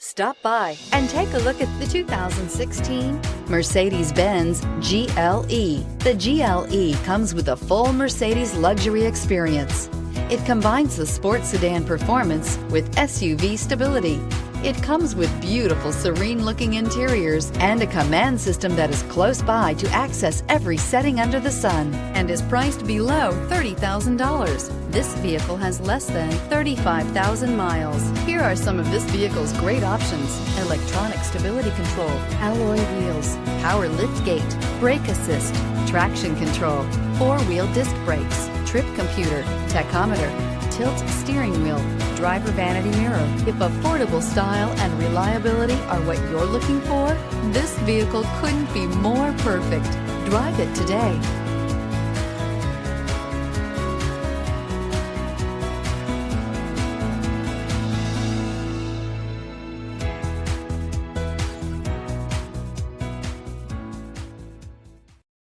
Stop by and take a look at the 2016 Mercedes-Benz GLE. The GLE comes with a full Mercedes luxury experience. It combines the sports sedan performance with SUV stability. It comes with beautiful, serene-looking interiors and a command system that is close by to access every setting under the sun and is priced below $30,000. This vehicle has less than 35,000 miles. Here are some of this vehicle's great options: electronic stability control, alloy wheels, power liftgate, brake assist, traction control, four-wheel disc brakes, trip computer, tachometer, tilt steering wheel, driver vanity mirror. If affordable style and reliability are what you're looking for, this vehicle couldn't be more perfect. Drive it today.